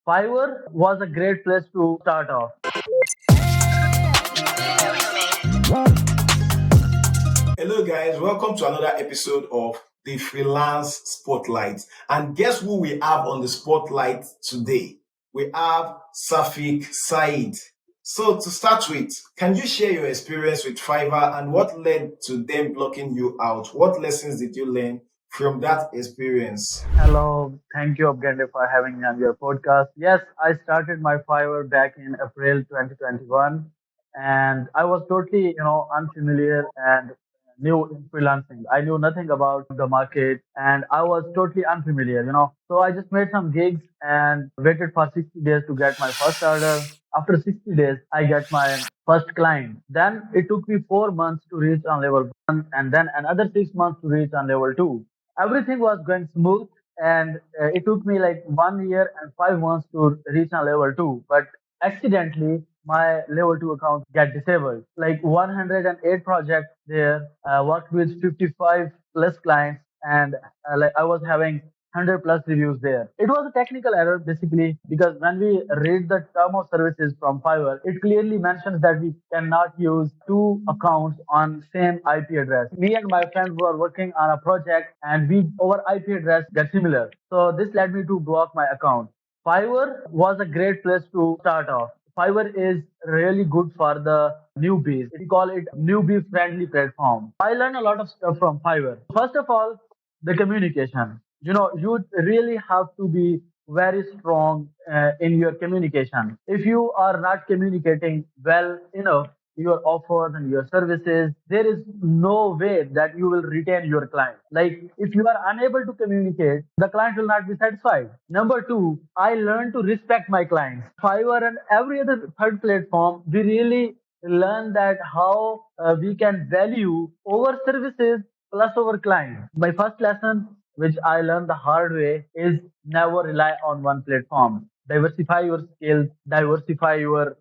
Fiverr was a great place to start off. Hello, guys. Welcome to another episode of the Freelance Spotlight. And guess who we have on the spotlight today? We have Saiq. So, to start with, can you share your experience with Fiverr and what led to them blocking you out? What lessons did you learn from that experience? Hello, thank you, Abgande, for having me on your podcast. Yes, I started my Fiverr back in April 2021, and I was totally, unfamiliar and new in freelancing. I knew nothing about the market, and I was totally unfamiliar. So I just made some gigs and waited for 60 days to get my first order. After 60 days, I get my first client. Then it took me 4 months to reach on level one, and then another 6 months to reach on level two. Everything was going smooth, and it took me like 1 year and 5 months to reach on level two, but accidentally my level two account get disabled. Like 108 projects there, worked with 55 plus clients, and like I was having 100 plus reviews there. It was a technical error basically, because when we read the term of services from Fiverr, it clearly mentions that we cannot use two accounts on same IP address. Me and my friends were working on a project, and our IP address get similar. So this led me to block my account. Fiverr was a great place to start off. Fiverr is really good for the newbies. We call it newbie friendly platform. I learned a lot of stuff from Fiverr. First of all, the communication. You really have to be very strong in your communication. If you are not communicating well, your offers and your services, there is no way that you will retain your client. Like if you are unable to communicate, the client will not be satisfied. Number two, I learned to respect my clients. Fiverr and every other third platform, we really learn that how we can value our services plus our client. My first lesson, which I learned the hard way, is never rely on one platform. Diversify your skills, diversify your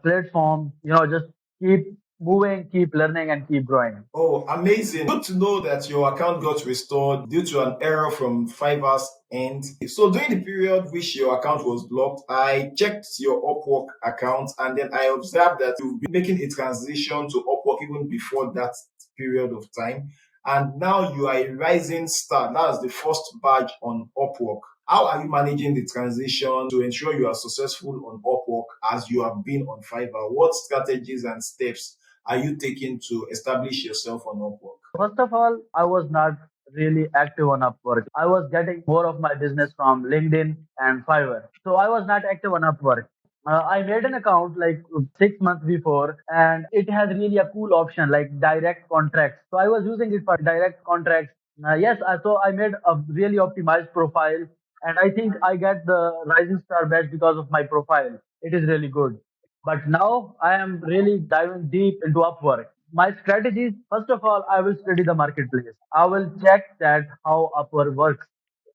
platform. Just keep moving, keep learning, and keep growing. Oh, amazing. Good to know that your account got restored due to an error from Fiverr's end. So during the period which your account was blocked, I checked your Upwork account and then I observed that you've been making a transition to Upwork even before that period of time. And now you are a rising star. That's the first badge on Upwork. How are you managing the transition to ensure you are successful on Upwork as you have been on Fiverr? What strategies and steps are you taking to establish yourself on Upwork? First of all, I was not really active on Upwork. I was getting more of my business from LinkedIn and Fiverr. So I was not active on Upwork. I made an account like 6 months before, and it has really a cool option like direct contracts. So I was using it for direct contracts. So I made a really optimized profile, and I think I get the Rising Star badge because of my profile. It is really good. But now I am really diving deep into Upwork. My strategies, first of all, I will study the marketplace. I will check that how Upwork works,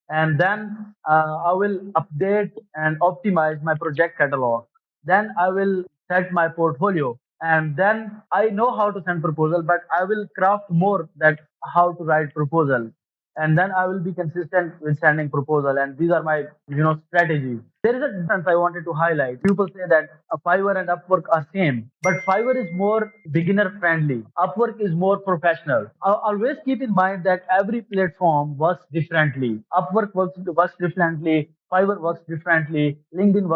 and then I will update and optimize my project catalog. Then I will set my portfolio, and then I know how to send proposal, but I will craft more that how to write proposal, and then I will be consistent with sending proposal. And these are my strategies. There is a difference I wanted to highlight. People say that Fiverr and Upwork are same, but Fiverr is more beginner friendly. Upwork is more professional. Always keep in mind that every platform works differently. Upwork works differently. Fiverr works differently. LinkedIn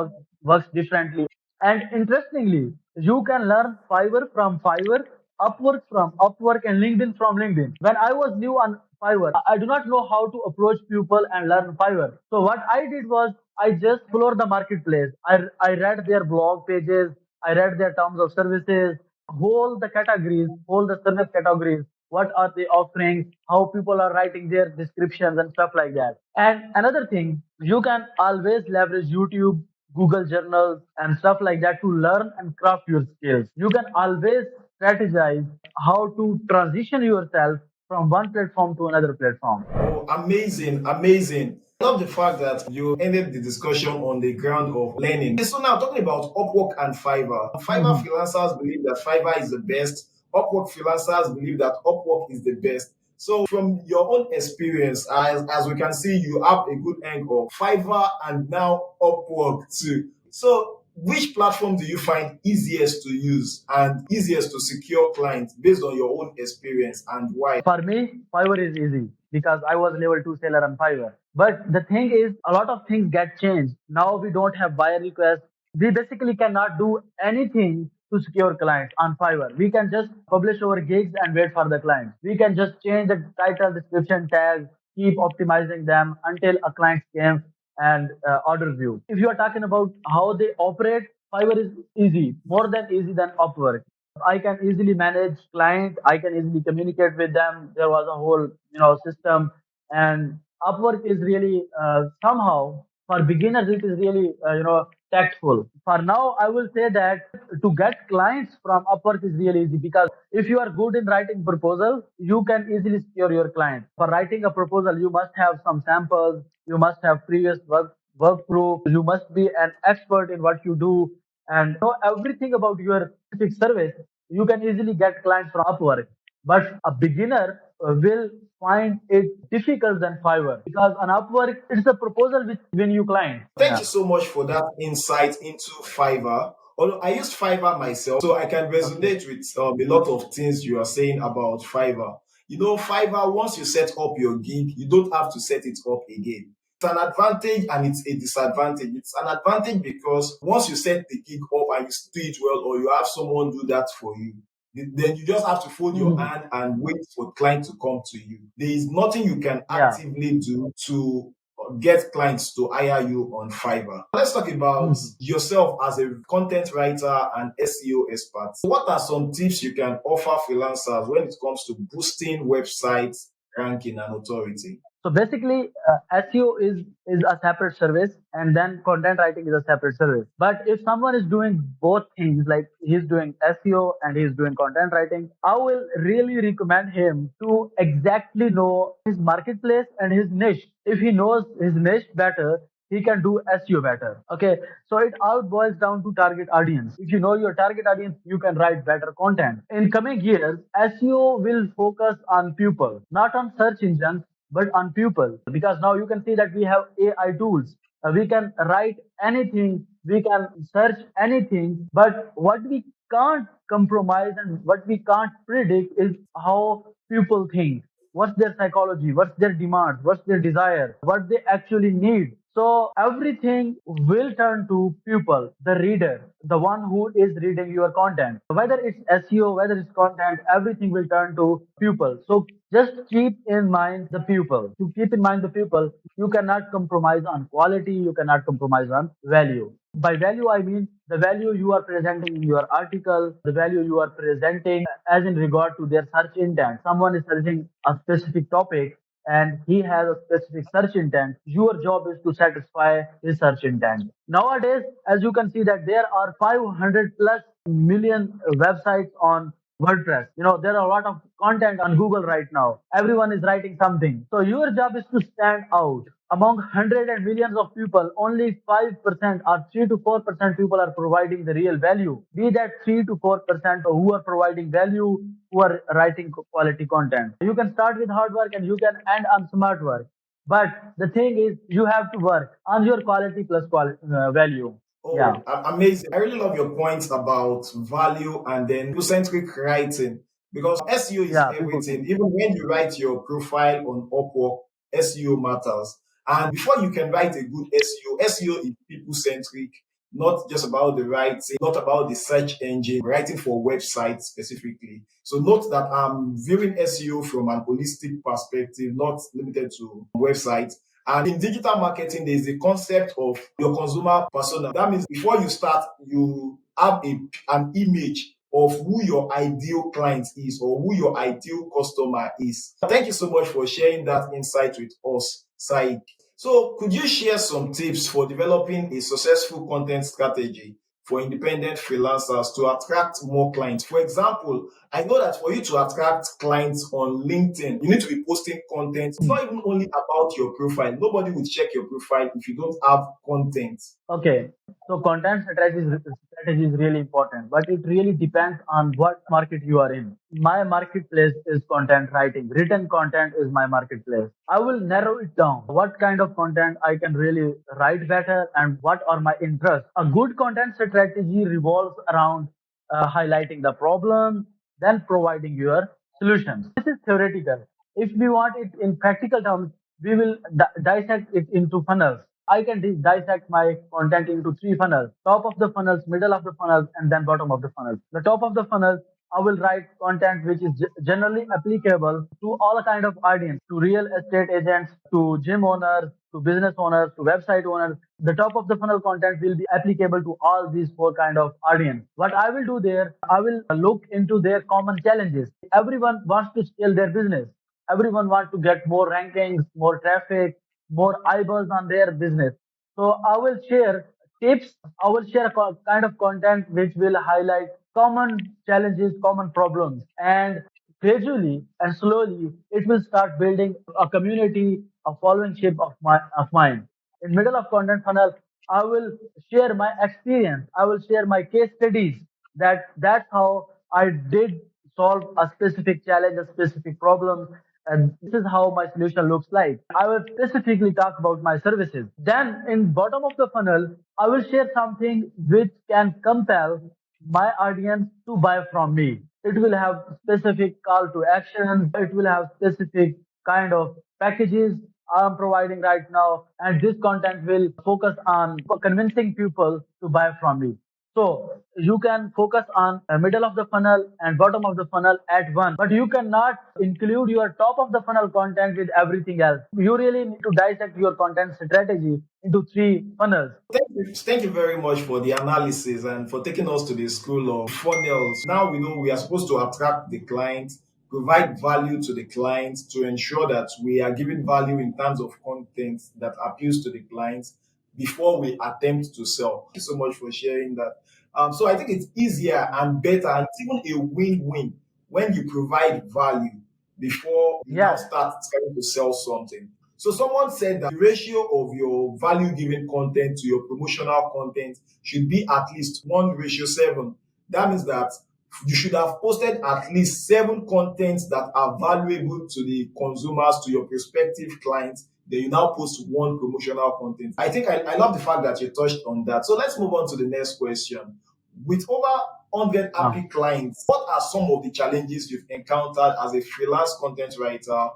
works differently. And interestingly, you can learn Fiverr from Fiverr, Upwork from Upwork, and LinkedIn from LinkedIn. When I was new on Fiverr, I do not know how to approach people and learn Fiverr. So what I did was I just explored the marketplace. I read their blog pages, I read their terms of services, whole the service categories. What are they offering? How people are writing their descriptions and stuff like that. And another thing, you can always leverage YouTube, Google Journals, and stuff like that to learn and craft your skills. You can always strategize how to transition yourself from one platform to another platform. Oh, amazing, amazing. I love the fact that you ended the discussion on the ground of learning. So now talking about Upwork and Fiverr. Fiverr freelancers believe that Fiverr is the best. Upwork freelancers believe that Upwork is the best. So from your own experience, as we can see, you have a good angle, Fiverr and now Upwork too. So which platform do you find easiest to use and easiest to secure clients based on your own experience, and why? For me, Fiverr is easy because I was level two seller on Fiverr. But the thing is, a lot of things get changed. Now we don't have buyer requests. We basically cannot do anything to secure clients on Fiverr. We can just publish our gigs and wait for the clients. We can just change the title, description, tags, keep optimizing them until a client came and orders you. If you are talking about how they operate, Fiverr is easy, more than easy than Upwork. I can easily manage client. I can easily communicate with them. There was a whole, system, and Upwork is really somehow for beginners. It is really, tactful. For now, I will say that to get clients from Upwork is really easy because if you are good in writing proposal, you can easily secure your client. For writing a proposal, you must have some samples. You must have previous work proof. You must be an expert in what you do and know everything about your specific service. You can easily get clients from Upwork. But a beginner will find it difficult than Fiverr because on Upwork, it's a proposal which win you clients. Thank Yeah. you so much for that insight into Fiverr. Although I use Fiverr myself, so I can Okay. resonate with a lot of things you are saying about Fiverr. You know, Fiverr, once you set up your gig, you don't have to set it up again. It's an advantage and it's a disadvantage. It's an advantage because once you set the gig up and you do it well, or you have someone do that for you, then you just have to fold your Mhm. hand and wait for client to come to you. There is nothing you can Yeah. actively do to get clients to hire you on Fiverr. Let's talk about Mhm. yourself as a content writer and SEO expert. What are some tips you can offer freelancers when it comes to boosting websites, ranking, and authority? So basically, SEO is a separate service, and then content writing is a separate service. But if someone is doing both things, like he's doing SEO and he's doing content writing, I will really recommend him to exactly know his marketplace and his niche. If he knows his niche better, he can do SEO better. Okay, so it all boils down to target audience. If you know your target audience, you can write better content. In coming years, SEO will focus on people, not on search engines but on people, because now you can see that we have AI tools. We can write anything, we can search anything, but what we can't compromise and what we can't predict is how people think. What's their psychology? What's their demand? What's their desire? What they actually need? So everything will turn to pupil, the reader, the one who is reading your content. Whether it's SEO, whether it's content, everything will turn to pupil. So just keep in mind the pupil. To keep in mind the pupil, you cannot compromise on quality, you cannot compromise on value. By value, I mean the value you are presenting in your article, the value you are presenting as in regard to their search intent. Someone is searching a specific topic and he has a specific search intent. Your job is to satisfy his search intent. Nowadays, as you can see that there are 500 plus million websites on WordPress. There are a lot of content on Google right now. Everyone is writing something. So your job is to stand out. Among hundreds and millions of people, only 5% or 3 to 4% people are providing the real value. Be that 3 to 4% who are providing value, who are writing quality content. You can start with hard work and you can end on smart work. But the thing is, you have to work on your quality plus value. Yeah. Oh, amazing. I really love your points about value and then people-centric writing because SEO is Yeah. People everything. think. Even when you write your profile on Upwork, SEO matters. And before you can write a good SEO is people-centric, not just about the writing, not about the search engine, writing for websites specifically. So note that I'm viewing SEO from an holistic perspective, not limited to websites. And in digital marketing, there is a concept of your consumer persona. That means before you start, you have an image of who your ideal client is or who your ideal customer is. Thank you so much for sharing that insight with us, Saiq. So, could you share some tips for developing a successful content strategy for independent freelancers to attract more clients? For example, I know that for you to attract clients on LinkedIn, you need to be posting content. It's not even only about your profile. Nobody will check your profile if you don't have content. Okay, so content strategy is really important, but it really depends on what market you are in. My marketplace is content writing. Written content is my marketplace. I will narrow it down. What kind of content I can really write better and what are my interests. A good content strategy revolves around highlighting the problem, then providing your solutions. This is theoretical. If we want it in practical terms, we will dissect it into funnels. I can dissect my content into three funnels: top of the funnels, middle of the funnels, and then bottom of the funnels. The top of the funnels, I will write content which is generally applicable to all kind of audience, to real estate agents, to gym owners, to business owners, to website owners. The top of the funnel content will be applicable to all these four kind of audience. What I will do there, I will look into their common challenges. Everyone wants to scale their business. Everyone wants to get more rankings, more traffic, more eyeballs on their business. So I will share tips. I will share a kind of content which will highlight common challenges, common problems, and gradually and slowly it will start building a community, a followership of mine. In middle of content funnel, I will share my experience. I will share my case studies. That's how I did solve a specific challenge, a specific problem, and this is how my solution looks like. I will specifically talk about my services. Then in bottom of the funnel, I will share something which can compel my audience to buy from me. It will have specific call to action. It will have specific kind of packages I'm providing right now. And this content will focus on convincing people to buy from me. So you can focus on middle of the funnel and bottom of the funnel at once, but you cannot include your top of the funnel content with everything else. You really need to dissect your content strategy into three funnels. Thank you very much for the analysis and for taking us to the school of funnels. Now we know we are supposed to attract the client, provide value to the client to ensure that we are giving value in terms of content that appeals to the client before we attempt to sell. Thank you so much for sharing that. So I think it's easier and better, and it's even a win-win when you provide value before you now Yes. start trying to sell something. So someone said that the ratio of your value giving content to your promotional content should be at least 1:7. That means that you should have posted at least seven contents that are valuable to the consumers, to your prospective clients. Then you now post one promotional content. I think I love the fact that you touched on that. So let's move on to the next question. With over 100 happy clients, what are some of the challenges you've encountered as a freelance content writer?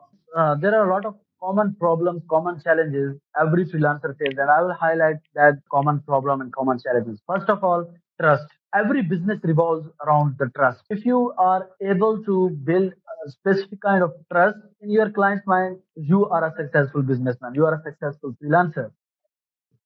There are a lot of common problems, common challenges every freelancer faces, and I will highlight that common problem and common challenges. First of all, trust. Every business revolves around the trust. If you are able to build a specific kind of trust in your client's mind, you are a successful businessman. You are a successful freelancer.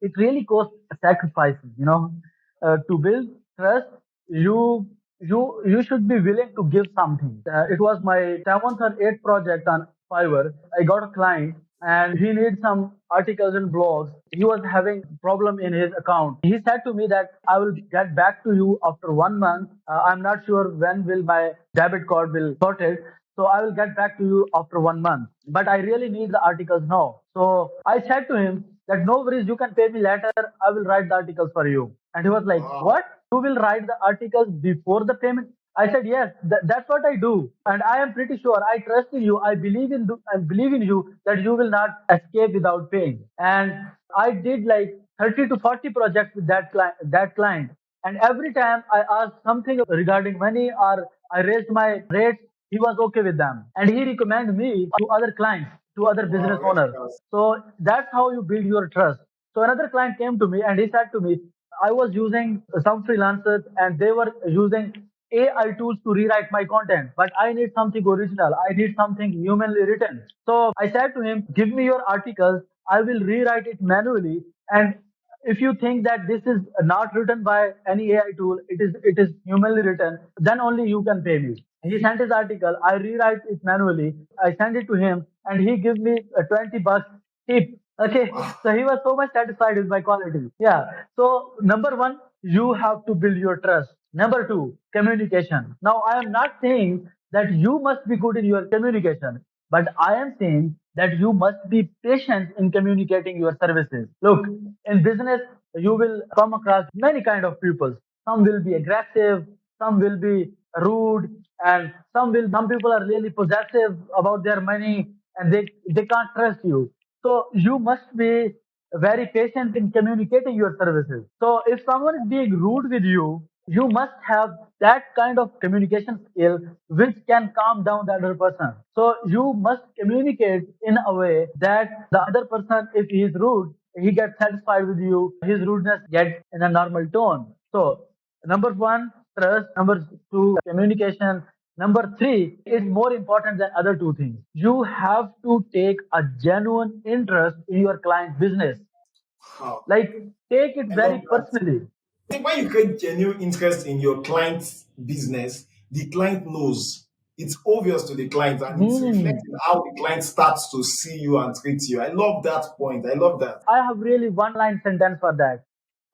It really costs sacrifices, to build trust. You you you should be willing to give something. It was my seventh or eighth project on Fiverr. I got a client and he needs some articles and blogs. He was having problem in his account. He said to me that I will get back to you after 1 month. I'm not sure when will my debit card will sort it, so I will get back to you after 1 month. But I really need the articles now. So I said to him that no worries, you can pay me later. I will write the articles for you. And he was like, Wow. what? You will write the articles before the payment? I said, yes, that's what I do. And I am pretty sure I trust in you. I believe in you that you will not escape without paying. And I did like 30 to 40 projects with that client. And every time I asked something regarding money or I raised my rates, he was okay with them. And he recommended me to other clients, to other business Wow, owners. So that's how you build your trust. So another client came to me and he said to me, I was using some freelancers and they were using AI tools to rewrite my content, but I need something original. I need something humanly written. So I said to him, give me your articles. I will rewrite it manually. And if you think that this is not written by any AI tool, it is humanly written, then only you can pay me. He sent his article. I rewrite it manually. I send it to him, and he gives me a $20 tip. Okay, wow. so he was so much satisfied with my quality. Yeah. So number one, you have to build your trust. Number two, communication. Now, I am not saying that you must be good in your communication, but I am saying that you must be patient in communicating your services. Look, in business, you will come across many kind of people. Some will be aggressive, some will be rude, and some people are really possessive about their money and they can't trust you. So you must be very patient in communicating your services. So if someone is being rude with you, you must have that kind of communication skill which can calm down the other person. So you must communicate in a way that the other person, if he is rude, he gets satisfied with you, his rudeness gets in a normal tone. So number one, trust. Number two, communication. Number three is more important than other two things. You have to take a genuine interest in your client business. Wow. Like, take it I very love that. personally. I think when you create genuine interest in your client's business, the client knows. It's obvious to the client and it's Hmm. reflecting how the client starts to see you and treat you. I love that point. I love that. I have really one line sentence for that.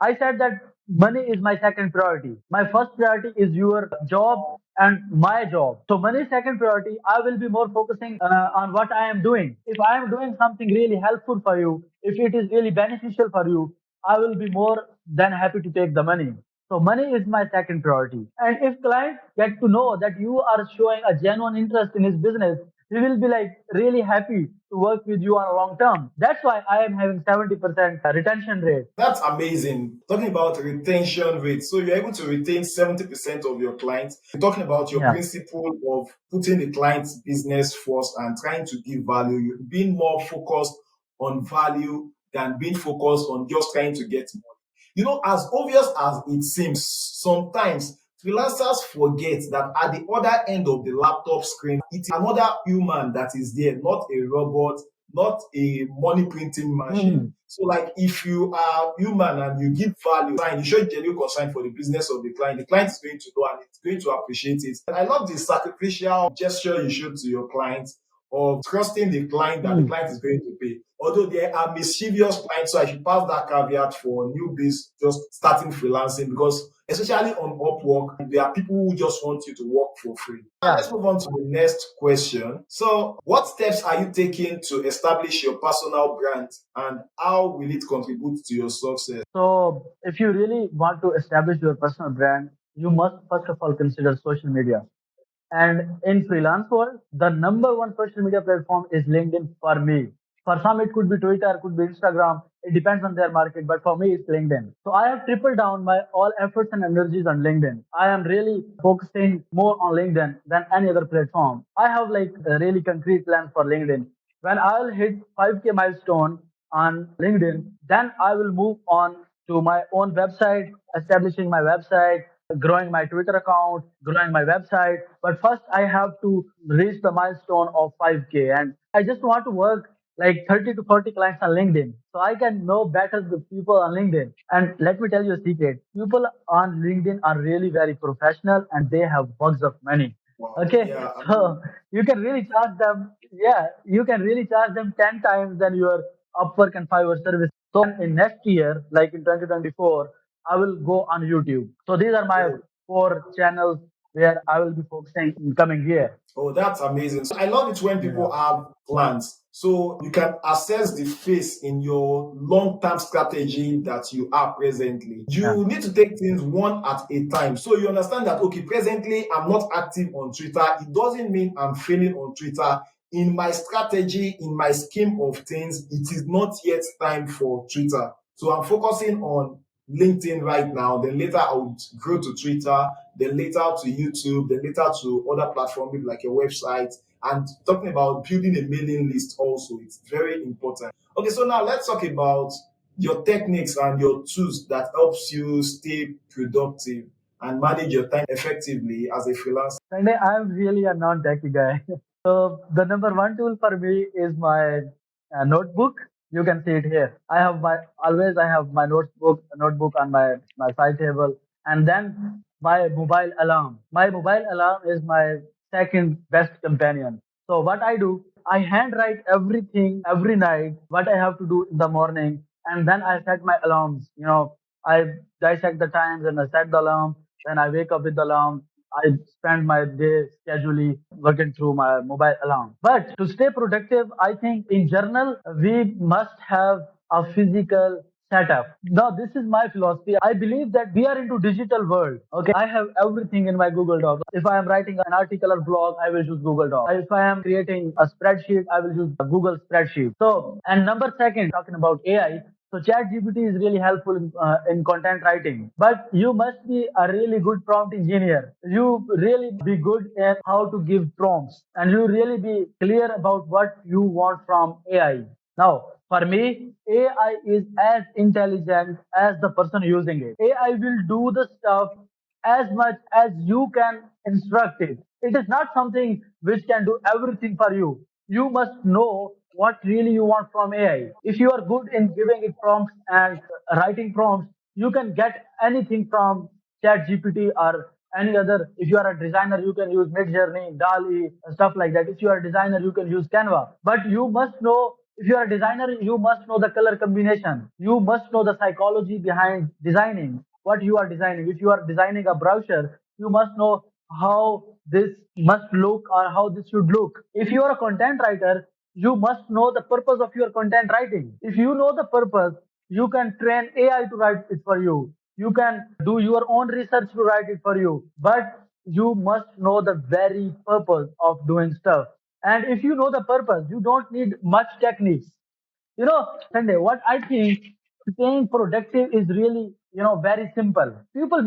I said that money is my second priority. My first priority is your job and my job. So money is second priority. I will be more focusing on what I am doing. If I am doing something really helpful for you, if it is really beneficial for you, I will be more than happy to take the money. So money is my second priority. And if clients get to know that you are showing a genuine interest in his business, he will be like really happy to work with you on a long term. That's why I am having 70% retention rate. That's amazing. Talking about retention rate. So you're able to retain 70% of your clients. You're talking about your Yeah. principle of putting the client's business first and trying to give value. You're being more focused on value than being focused on just trying to get money. You know, as obvious as it seems, sometimes freelancers forget that at the other end of the laptop screen, it's another human that is there, not a robot, not a money printing machine. Mhm. So, like, if you are human and you give value, and you show genuine concern for the business of the client is going to know and it's going to appreciate it. And I love the sacrificial gesture you show to your clients of trusting the client that the Mm. client is going to pay. Although there are mischievous clients, so I should pass that caveat for newbies just starting freelancing because especially on Upwork, there are people who just want you to work for free. Now Yeah. let's move on to the next question. So, what steps are you taking to establish your personal brand and how will it contribute to your success? So if you really want to establish your personal brand, you must first of all consider social media. And in freelance world, the number one social media platform is LinkedIn for me. For some, it could be Twitter, could be Instagram. It depends on their market, but for me, it's LinkedIn. So I have tripled down my all efforts and energies on LinkedIn. I am really focusing more on LinkedIn than any other platform. I have like a really concrete plan for LinkedIn. When I'll hit 5K milestone on LinkedIn, then I will move on to my own website, establishing my website, growing my Twitter account, growing my website. But first, I have to reach the milestone of 5K. And I just want to work like 30 to 40 clients on LinkedIn. So I can know better the people on LinkedIn. And let me tell you a secret. People on LinkedIn are really very professional and they have bugs of money. Wow. Okay. Yeah, I mean, So you can really charge them. Yeah. You can really charge them 10 times than your Upwork and Fiverr service. So in next year, like in 2024, I will go on YouTube. So these are my oh, four channels where I will be focusing in coming year. oh, that's amazing. So I love it when Yeah. people have plans. So you can assess the phase in your long-term strategy that you are presently. Yeah. You need to take things one at a time. So you understand that, okay, presently I'm not active on Twitter. It doesn't mean I'm failing on Twitter. In my strategy, in my scheme of things, it is not yet time for Twitter. So I'm focusing on LinkedIn right now. Then later I would grow to Twitter, then later to YouTube, then later to other platforms maybe like your website. And talking about building a mailing list also, it's very important. Okay, so now let's talk about your techniques and your tools that helps you stay productive and manage your time effectively as a freelancer. Sunday, I'm really a non-techie guy. So the number one tool for me is my notebook. You can see it here. I have my notebook on my side table, and then my mobile alarm. My mobile alarm is my second best companion. So what I do, I handwrite everything every night, what I have to do in the morning, and then I set my alarms. I dissect the times and I set the alarm. Then I wake up with the alarm. I spend my day schedulely working through my mobile alarm. But to stay productive, I think in journal, we must have a physical setup. Now, this is my philosophy. I believe that we are into digital world. Okay, I have everything in my Google Doc. If I am writing an article or blog, I will use Google Doc. If I am creating a spreadsheet, I will use a Google spreadsheet. So, and number second, talking about AI. So ChatGPT is really helpful in content writing, but you must be a really good prompt engineer. You really be good at how to give prompts, and you really be clear about what you want from AI. Now, for me, AI is as intelligent as the person using it. AI will do the stuff as much as you can instruct it. It is not something which can do everything for you. You must know what really you want from AI. If you are good in giving it prompts and writing prompts, you can get anything from ChatGPT or any other. If you are a designer, you can use Midjourney, DALI, stuff like that. If you are a designer, you can use Canva. But you must know, if you are a designer, you must know the color combination. You must know the psychology behind designing what you are designing. If you are designing a brochure, you must know how this must look or how this should look. If you are a content writer, you must know the purpose of your content writing. If you know the purpose, you can train AI to write it for you. You can do your own research to write it for you. But you must know the very purpose of doing stuff. And if you know the purpose, you don't need much techniques. Sunday, what I think staying productive is really, very simple. People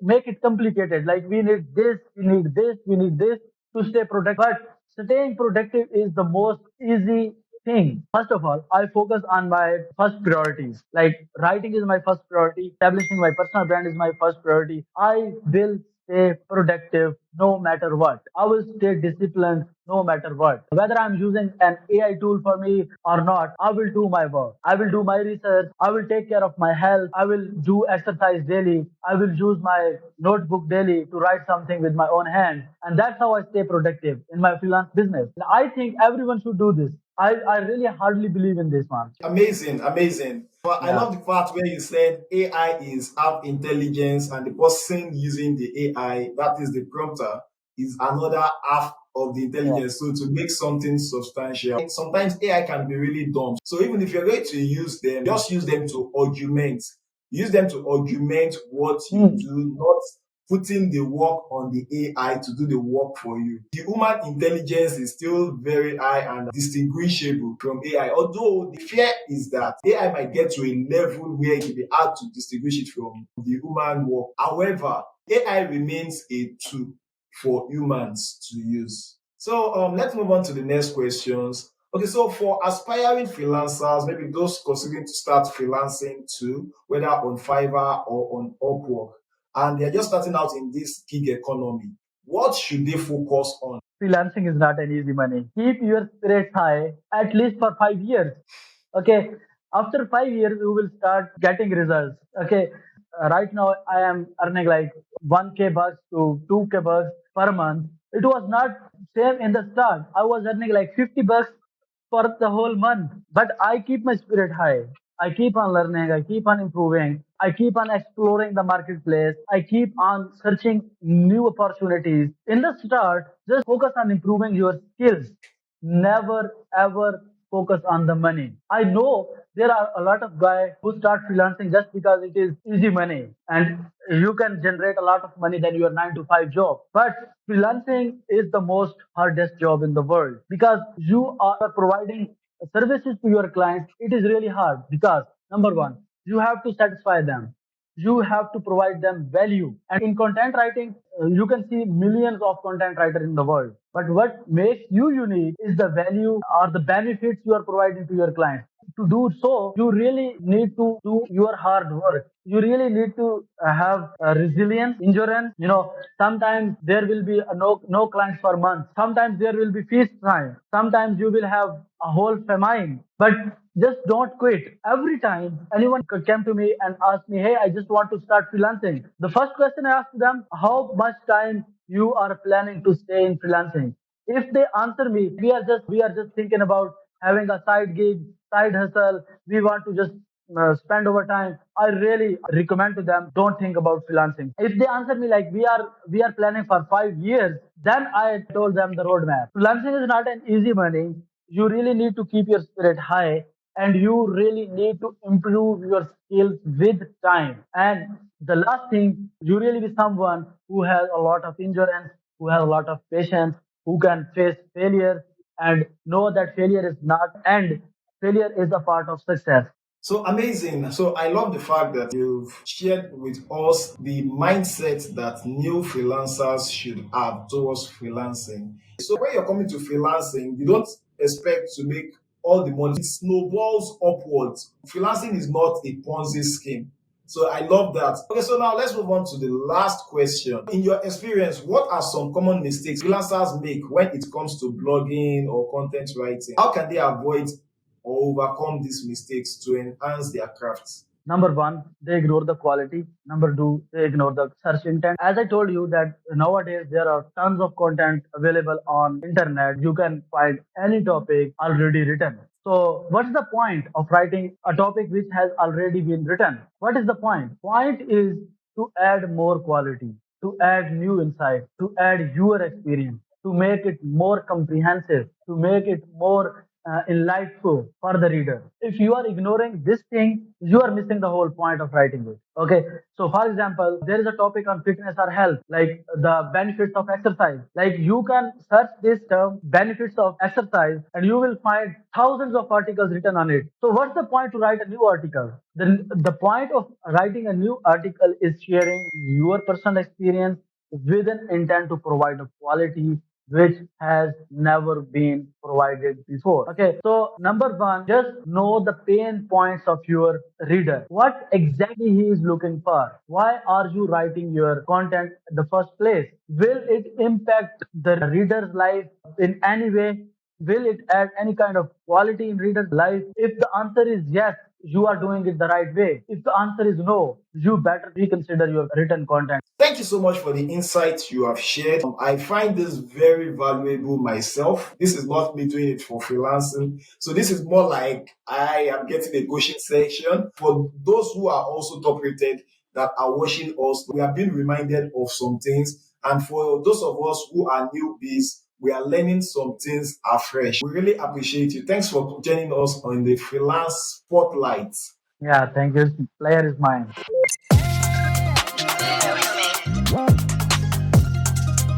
make it complicated. Like we need this, we need this, we need this to stay productive. But staying productive is the most easy thing. First of all, I focus on my first priorities. Like writing is my first priority, establishing my personal brand is my first priority. I will stay productive no matter what. I will stay disciplined no matter what. Whether I'm using an AI tool for me or not, I will do my work. I will do my research. I will take care of my health. I will do exercise daily. I will use my notebook daily to write something with my own hand. And that's how I stay productive in my freelance business. And I think everyone should do this. I really hardly believe in this, man. Amazing, amazing. But I Yeah. love the part where you said AI is app intelligence and the person using the AI, that is the prompter, is another half of the Yeah. intelligence. So to make something substantial, sometimes AI can be really dumb. So even if you're going to use them, just use them to augment. Use them to augment what you Hmm. do, not putting the work on the AI to do the work for you. The human intelligence is still very high and distinguishable from AI. Although the fear is that AI might get to a level where it will be hard to distinguish it from the human work. However, AI remains a tool for humans to use. So let's move on to the next questions. Okay, so for aspiring freelancers, maybe those considering to start freelancing too, whether on Fiverr or on Upwork, and they're just starting out in this gig economy, what should they focus on? Freelancing is not an easy money. Keep your spirits high at least for 5 years. Okay. After 5 years, you will start getting results. Okay. Right now, I am earning like 1K bucks to 2K bucks per month. It was not same in the start. I was earning like 50 bucks for the whole month. But I keep my spirit high. I keep on learning. I keep on improving. I keep on exploring the marketplace. I keep on searching new opportunities. In the start, just focus on improving your skills. Never ever focus on the money. I know there are a lot of guys who start freelancing just because it is easy money and you can generate a lot of money than your 9 to 5 job. But freelancing is the most hardest job in the world because you are providing services to your clients. It is really hard because number one, you have to satisfy them. You have to provide them value. And in content writing, you can see millions of content writers in the world. But what makes you unique is the value or the benefits you are providing to your client. To do so, you really need to do your hard work. You really need to have resilience, endurance. Sometimes there will be no clients for months. Sometimes there will be feast time. Sometimes you will have a whole famine. But just don't quit. Every time anyone came to me and asked me, "Hey, I just want to start freelancing." The first question I asked them, "How much time you are planning to stay in freelancing?" If they answer me, "We are just thinking about having a side gig, side hustle. We want to just spend over time, I really recommend to them, don't think about freelancing. If they answer me like we are planning for 5 years, then I told them the roadmap. Freelancing is not an easy money. You really need to keep your spirit high, and you really need to improve your skills with time. And the last thing, you really be someone who has a lot of endurance, who has a lot of patience, who can face failure and know that failure is not end. Failure is a part of success. So amazing. So I love the fact that you've shared with us the mindset that new freelancers should have towards freelancing. So when you're coming to freelancing, you don't expect to make all the money. It snowballs upwards. Freelancing is not a Ponzi scheme. So I love that. Okay, so now let's move on to the last question. In your experience, what are some common mistakes freelancers make when it comes to blogging or content writing? How can they avoid or overcome these mistakes to enhance their crafts? Number one, they ignore the quality. Number two, they ignore the search intent. As I told you that nowadays there are tons of content available on internet. You can find any topic already written. So what's the point of writing a topic which has already been written? What is the point? Point is to add more quality, to add new insight, to add your experience, to make it more comprehensive, to make it more enlightful for the reader. If you are ignoring this thing, you are missing the whole point of writing it. Okay. So, for example, there is a topic on fitness or health, like the benefits of exercise. Like you can search this term, benefits of exercise, and you will find thousands of articles written on it. So, what's the point to write a new article? The point of writing a new article is sharing your personal experience with an intent to provide a quality which has never been provided before. Okay, so number one, just know the pain points of your reader. What exactly he is looking for? Why are you writing your content in the first place? Will it impact the reader's life in any way? Will it add any kind of quality in reader's life? If the answer is yes, you are doing it the right way. If the answer is no, you better reconsider your written content. Thank you so much for the insights you have shared. I find this very valuable myself. This is not me doing it for freelancing. So this is more like I am getting a coaching section for those who are also top rated that are watching us. We are being reminded of some things. And for those of us who are newbies, we are learning some things afresh. We really appreciate you. Thanks for joining us on the Freelance Spotlight. Yeah, thank you. Player is mine.